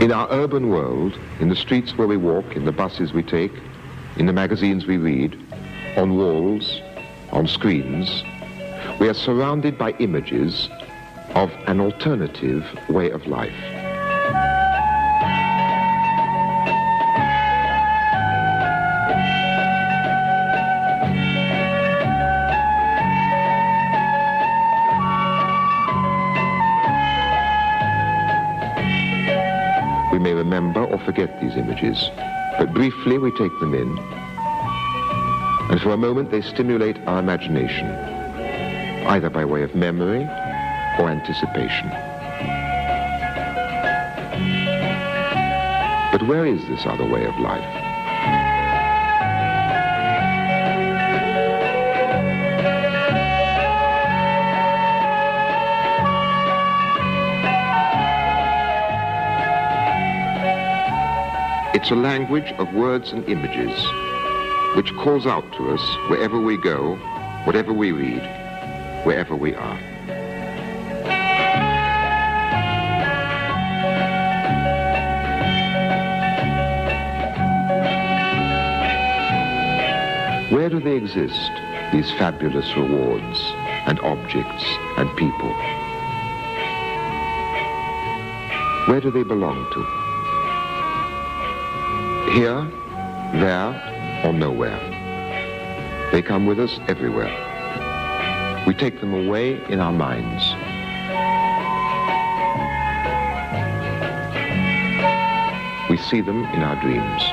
In our urban world, in the streets where we walk, in the buses we take, in the magazines we read, on walls, on screens, we are surrounded by images of an alternative way of life. We may remember or forget these images, but briefly we take them in, and for a moment they stimulate our imagination, either by way of memory or anticipation. But where is this other way of life? It's a language of words and images which calls out to us wherever we go, whatever we read, wherever we are. Where do they exist, these fabulous rewards and objects and people? Where do they belong to? Here, there, or nowhere. They come with us everywhere. We take them away in our minds. We see them in our dreams.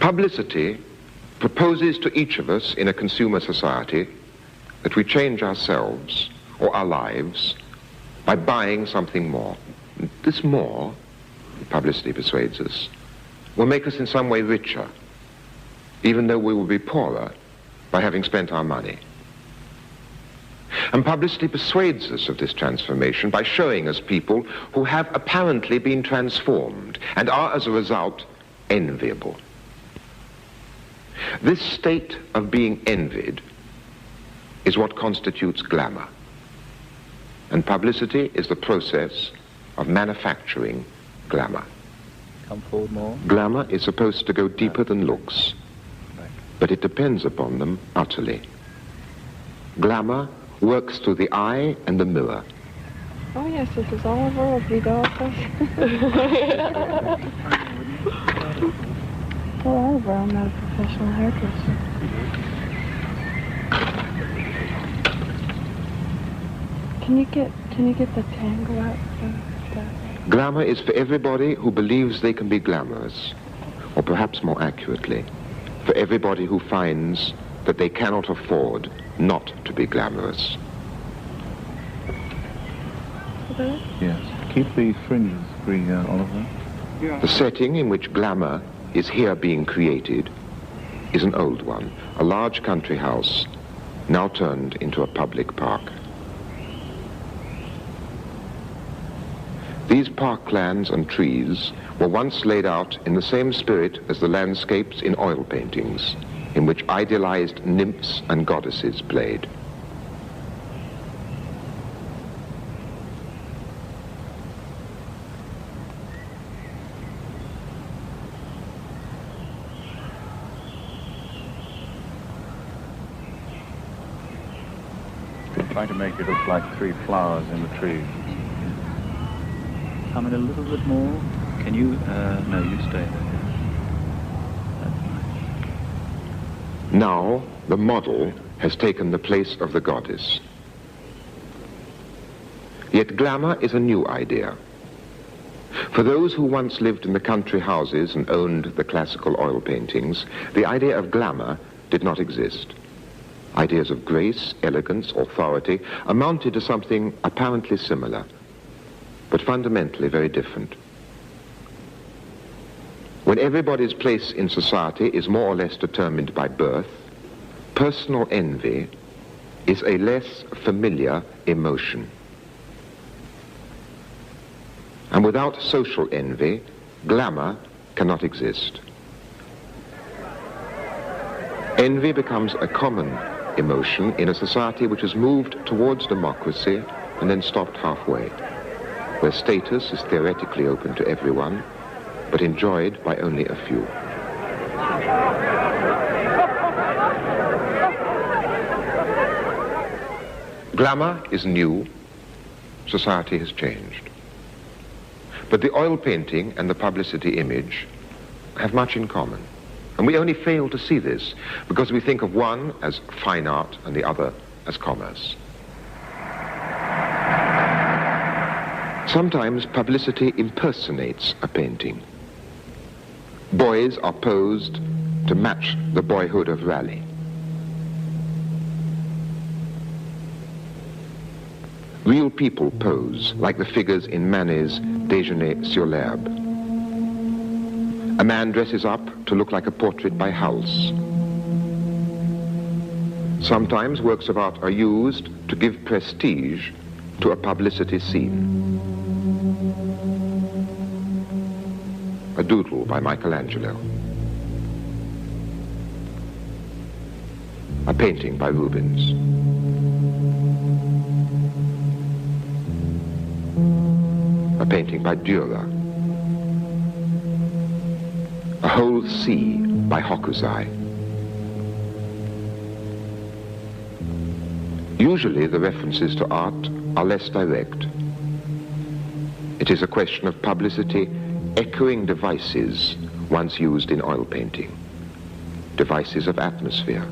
Publicity proposes to each of us in a consumer society that we change ourselves or our lives by buying something more. This more, publicity persuades us, will make us in some way richer, even though we will be poorer by having spent our money. And publicity persuades us of this transformation by showing us people who have apparently been transformed and are, as a result, enviable. This state of being envied is what constitutes glamour. And publicity is the process of manufacturing glamour. Come forward more. Glamour is supposed to go deeper than looks, but it depends upon them utterly. Glamour works through the eye and the mirror. Oh yes, this is Oliver of Vidalcus. Well, Oliver, I'm not a professional hairdresser. Can you get the tangle out of that? Glamour is for everybody who believes they can be glamorous, or perhaps more accurately, for everybody who finds that they cannot afford not to be glamorous. Okay. Yes. Keep the fringes free, Oliver. The setting in which glamour is here being created is an old one, a large country house now turned into a public park. These parklands and trees were once laid out in the same spirit as the landscapes in oil paintings, in which idealized nymphs and goddesses played. Trying to make it look like three flowers in the tree. Come in a little bit more. Can you? No, you stay there. That's nice. Now, the model has taken the place of the goddess. Yet glamour is a new idea. For those who once lived in the country houses and owned the classical oil paintings, the idea of glamour did not exist. ideas of grace, elegance, authority, amounted to something apparently similar, but fundamentally very different. When everybody's place in society is more or less determined by birth, personal envy is a less familiar emotion. And without social envy, glamour cannot exist. Envy becomes a common emotion in a society which has moved towards democracy and then stopped halfway, where status is theoretically open to everyone, but enjoyed by only a few. Glamour is new, society has changed. But the oil painting and the publicity image have much in common. And we only fail to see this because we think of one as fine art and the other as commerce. Sometimes publicity impersonates a painting. Boys are posed to match the boyhood of Raleigh. Real people pose, like the figures in Manet's Déjeuner sur l'herbe. A man dresses up to look like a portrait by Hals. Sometimes works of art are used to give prestige to a publicity scene. A doodle by Michelangelo. A painting by Rubens. A painting by Dürer. A whole sea by Hokusai. Usually the references to art are less direct. It is a question of publicity echoing devices once used in oil painting, devices of atmosphere.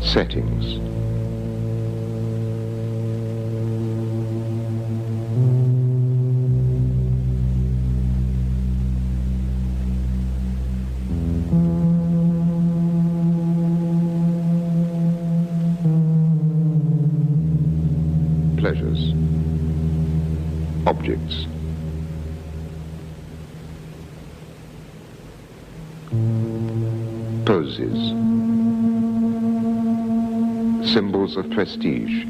Settings. Pleasures. Objects. Poses. Symbols of prestige.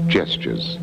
Gestures.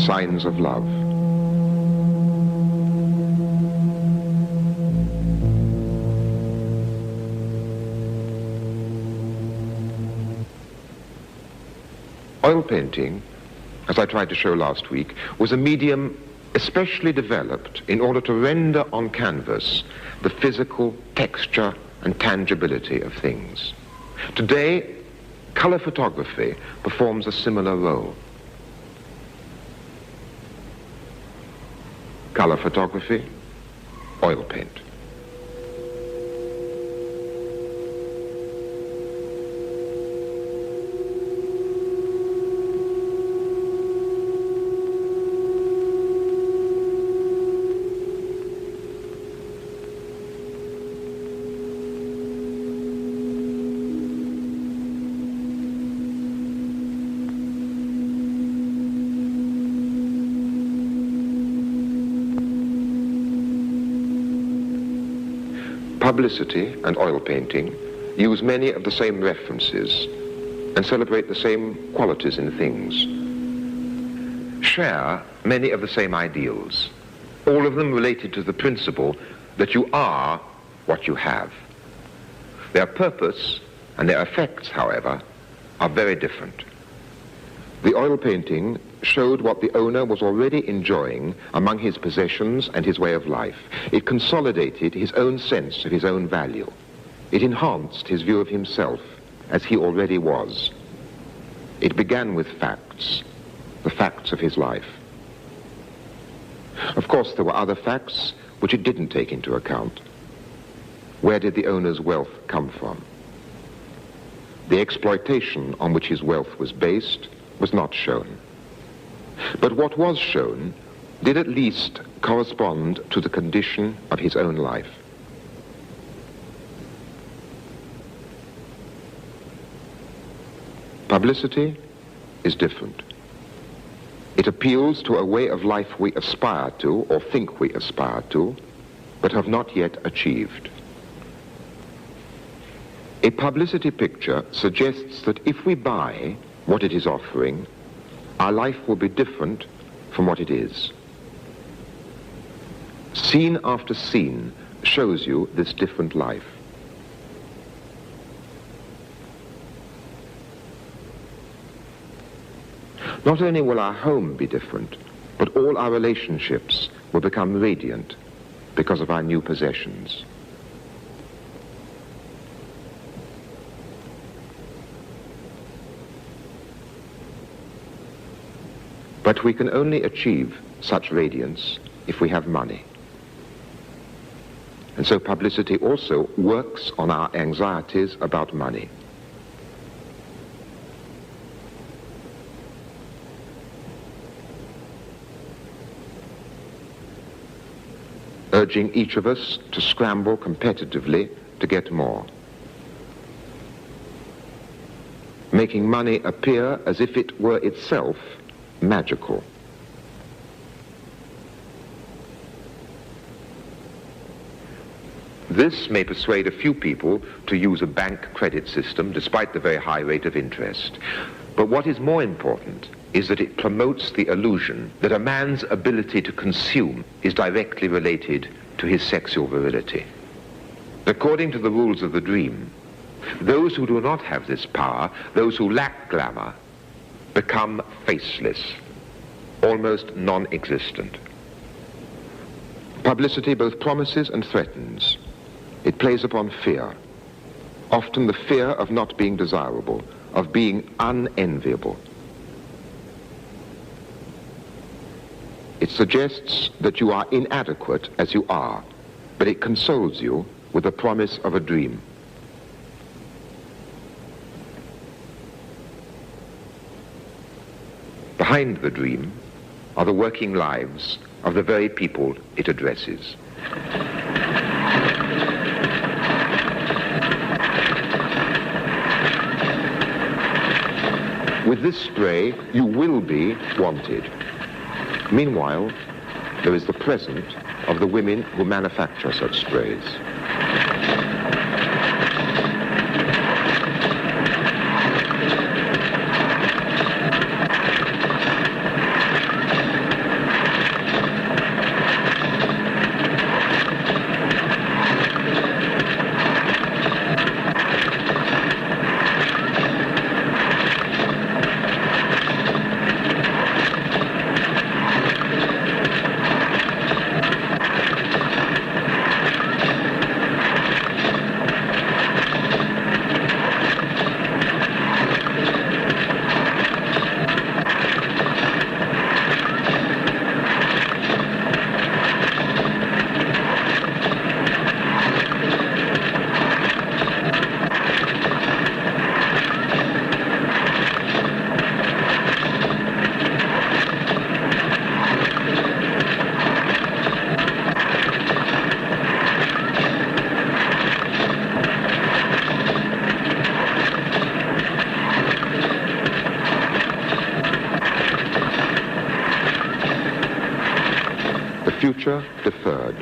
Signs of love. Oil painting, as I tried to show last week, was a medium especially developed in order to render on canvas the physical texture and tangibility of things. Today, color photography performs a similar role. Color photography, oil paint. Publicity and oil painting use many of the same references and celebrate the same qualities in things, share many of the same ideals, all of them related to the principle that you are what you have. Their purpose and their effects, however, are very different. The oil painting showed what the owner was already enjoying among his possessions and his way of life. It consolidated his own sense of his own value. It enhanced his view of himself as he already was. It began with facts, the facts of his life. Of course, there were other facts which it didn't take into account. Where did the owner's wealth come from? The exploitation on which his wealth was based was not shown. But what was shown did at least correspond to the condition of his own life. Publicity is different. It appeals to a way of life we aspire to or think we aspire to, but have not yet achieved. A publicity picture suggests that if we buy what it is offering, our life will be different from what it is. Scene after scene shows you this different life. Not only will our home be different, but all our relationships will become radiant because of our new possessions. But we can only achieve such radiance if we have money. And so publicity also works on our anxieties about money. Urging each of us to scramble competitively to get more. Making money appear as if it were itself magical. This may persuade a few people to use a bank credit system despite the very high rate of interest. But what is more important is that it promotes the illusion that a man's ability to consume is directly related to his sexual virility. According to the rules of the dream, those who do not have this power, those who lack glamour, become faceless, almost non-existent. Publicity both promises and threatens. It plays upon fear, often the fear of not being desirable, of being unenviable. It suggests that you are inadequate as you are, but it consoles you with the promise of a dream. Behind the dream are the working lives of the very people it addresses. With this spray, you will be wanted. Meanwhile, there is the present of the women who manufacture such sprays. future deferred.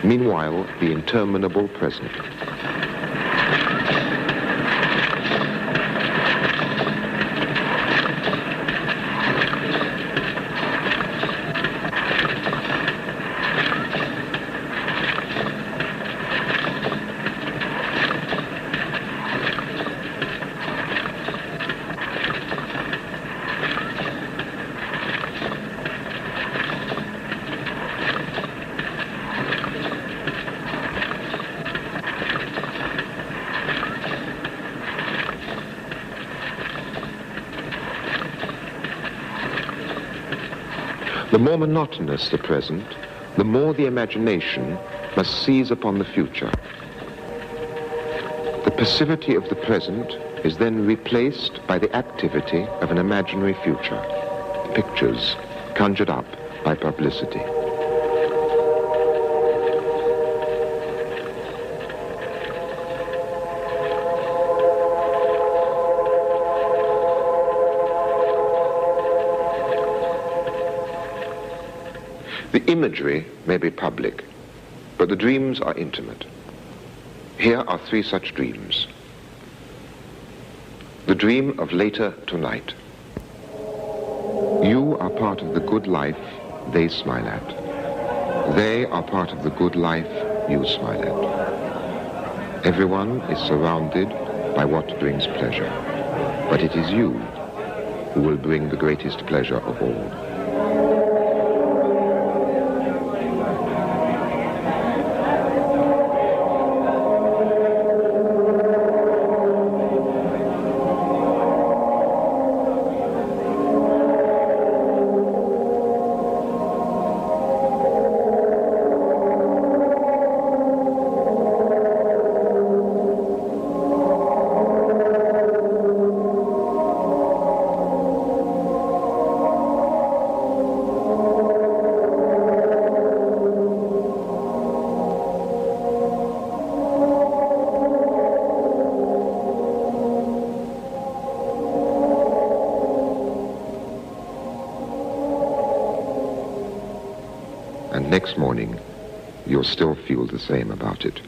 Meanwhile, the interminable present. The more monotonous the present, the more the imagination must seize upon the future. The passivity of the present is then replaced by the activity of an imaginary future, pictures conjured up by publicity. The imagery may be public, but the dreams are intimate. Here are three such dreams. The dream of later tonight. You are part of the good life they smile at. They are part of the good life you smile at. Everyone is surrounded by what brings pleasure, but it is you who will bring the greatest pleasure of all. And next morning, you'll still feel the same about it.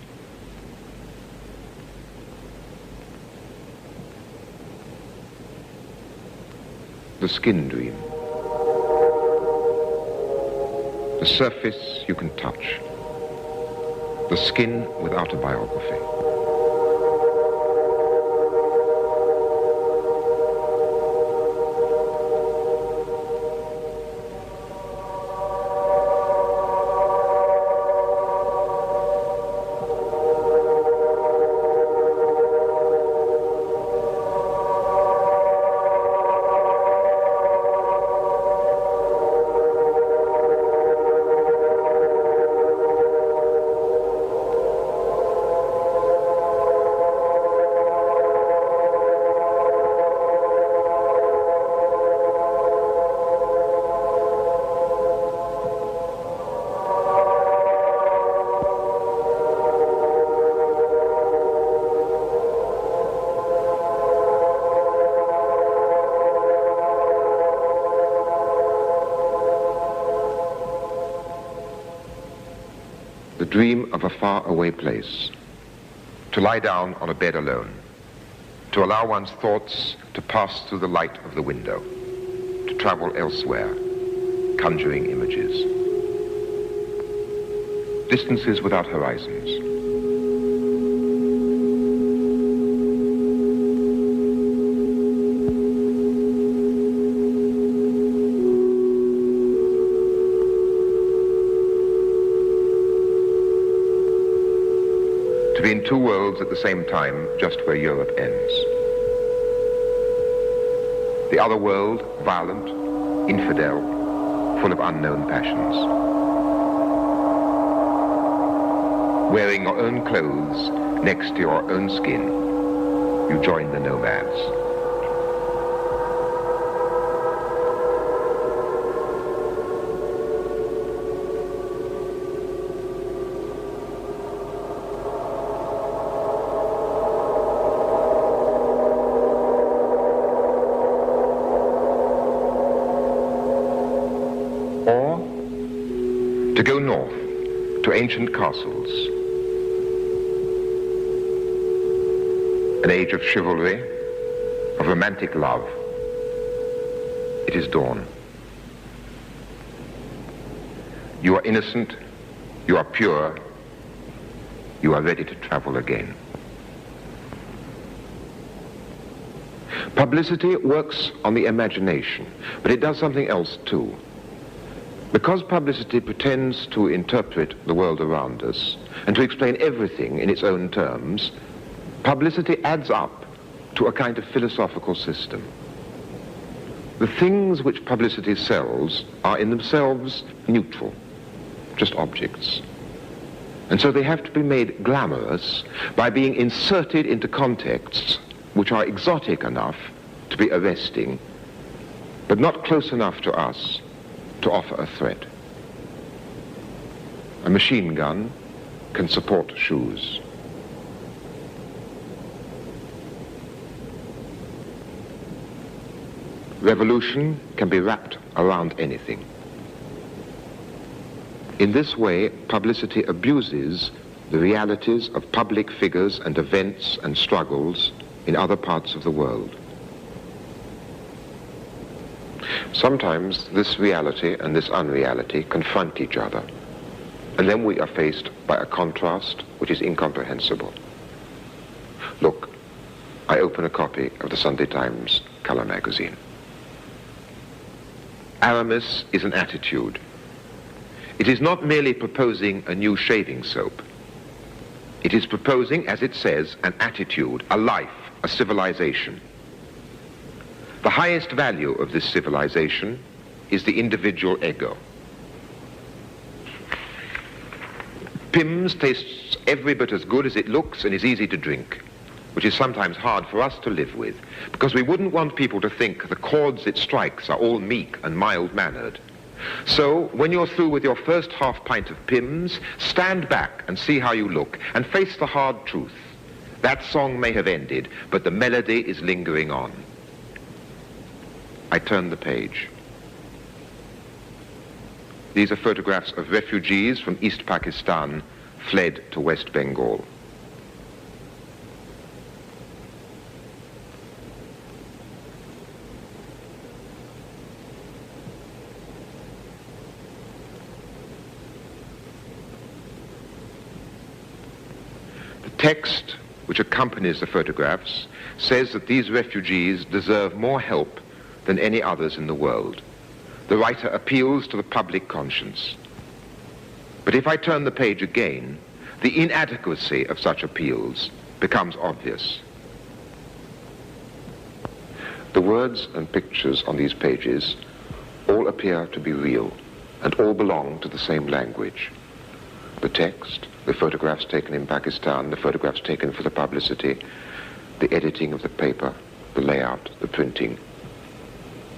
The skin dream. The surface you can touch. The skin without a biography. The dream of a faraway place, to lie down on a bed alone, to allow one's thoughts to pass through the light of the window, to travel elsewhere, conjuring images. Distances without horizons. To be in two worlds at the same time, just where Europe ends. The other world, violent, infidel, full of unknown passions. Wearing your own clothes next to your own skin, you join the nomads. or to go north to ancient castles, an age of chivalry, of romantic love. It is dawn. You are innocent, you are pure, you are ready to travel again. Publicity works on the imagination, but it does something else too. Because publicity pretends to interpret the world around us and to explain everything in its own terms, publicity adds up to a kind of philosophical system. The things which publicity sells are in themselves neutral, just objects. And so they have to be made glamorous by being inserted into contexts which are exotic enough to be arresting, but not close enough to us to offer a threat. A machine gun can support shoes. Revolution can be wrapped around anything. In this way, publicity abuses the realities of public figures and events and struggles in other parts of the world. Sometimes this reality and this unreality confront each other, and then we are faced by a contrast which is incomprehensible. Look, I open a copy of the Sunday Times color magazine. Aramis is an attitude. It is not merely proposing a new shaving soap. It is proposing, as it says, an attitude, a life, a civilization. The highest value of this civilization is the individual ego. Pimm's tastes every bit as good as it looks and is easy to drink, which is sometimes hard for us to live with, because we wouldn't want people to think the chords it strikes are all meek and mild-mannered. So, when you're through with your first half pint of Pimm's, stand back and see how you look, and face the hard truth. That song may have ended, but the melody is lingering on. I turn the page. These are photographs of refugees from East Pakistan fled to West Bengal. The text which accompanies the photographs says that these refugees deserve more help than any others in the world. The writer appeals to the public conscience. But if I turn the page again, the inadequacy of such appeals becomes obvious. The words and pictures on these pages all appear to be real and all belong to the same language. The text, the photographs taken in Pakistan, the photographs taken for the publicity, the editing of the paper, the layout, the printing,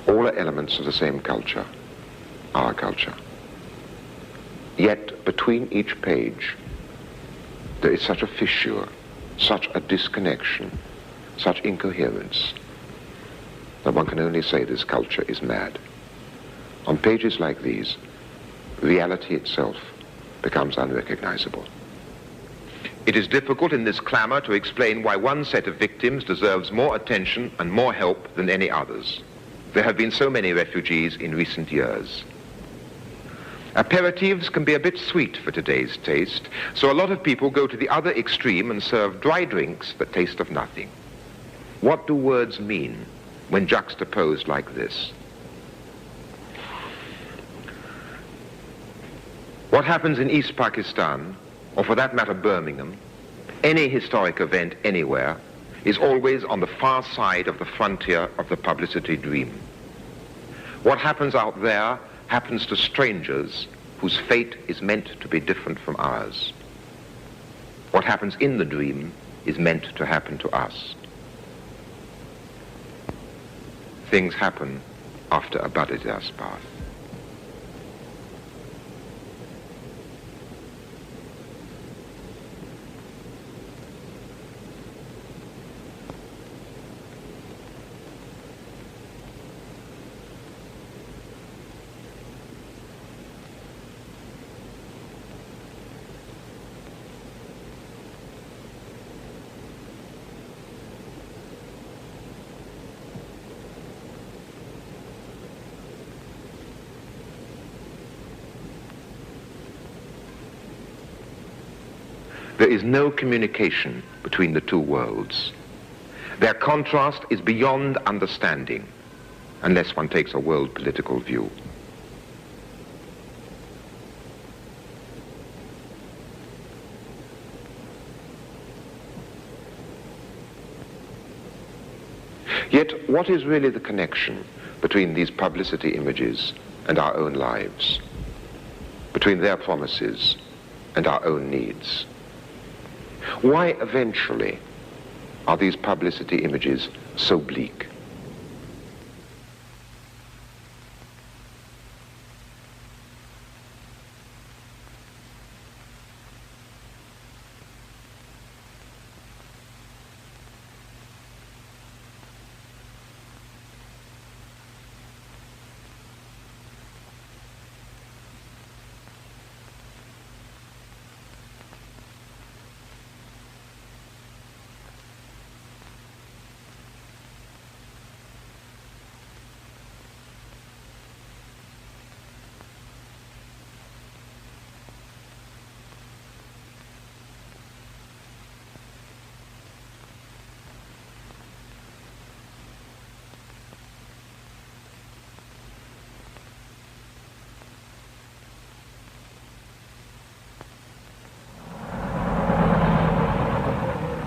all are elements of the same culture, our culture. Yet, between each page, there is such a fissure, such a disconnection, such incoherence, that one can only say this culture is mad. On pages like these, reality itself becomes unrecognizable. It is difficult in this clamor to explain why one set of victims deserves more attention and more help than any others. There have been so many refugees in recent years. Aperitifs can be a bit sweet for today's taste, so a lot of people go to the other extreme and serve dry drinks that taste of nothing. What do words mean when juxtaposed like this? What happens in East Pakistan, or for that matter Birmingham, any historic event anywhere, is always on the far side of the frontier of the publicity dream. What happens out there happens to strangers whose fate is meant to be different from ours. What happens in the dream is meant to happen to us. Things happen after a Badidas bath. There is no communication between the two worlds. Their contrast is beyond understanding, unless one takes a world political view. Yet, what is really the connection between these publicity images and our own lives, between their promises and our own needs? Why eventually are these publicity images so bleak?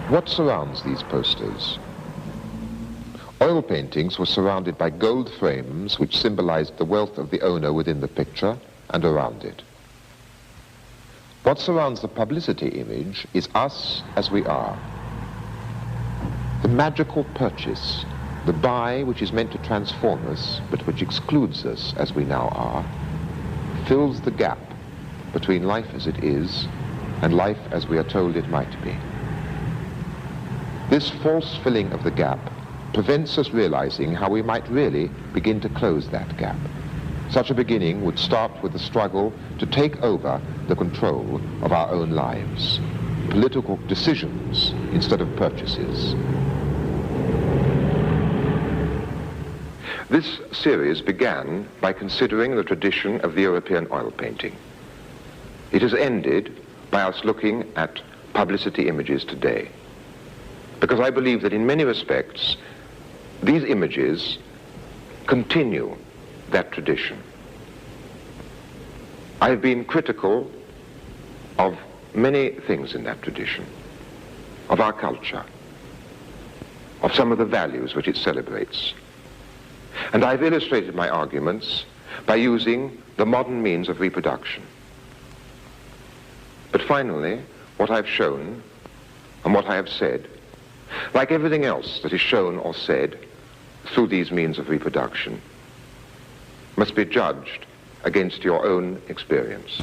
What surrounds these posters? Oil paintings were surrounded by gold frames which symbolized the wealth of the owner within the picture and around it. What surrounds the publicity image is us as we are. The magical purchase, the buy which is meant to transform us but which excludes us as we now are, fills the gap between life as it is and life as we are told it might be. This false filling of the gap prevents us realizing how we might really begin to close that gap. Such a beginning would start with the struggle to take over the control of our own lives, political decisions instead of purchases. This series began by considering the tradition of the European oil painting. It has ended by us looking at publicity images today, because I believe that in many respects, these images continue that tradition. I have been critical of many things in that tradition, of our culture, of some of the values which it celebrates. And I've illustrated my arguments by using the modern means of reproduction. But finally, what I've shown and what I have said, like everything else that is shown or said through these means of reproduction, must be judged against your own experience.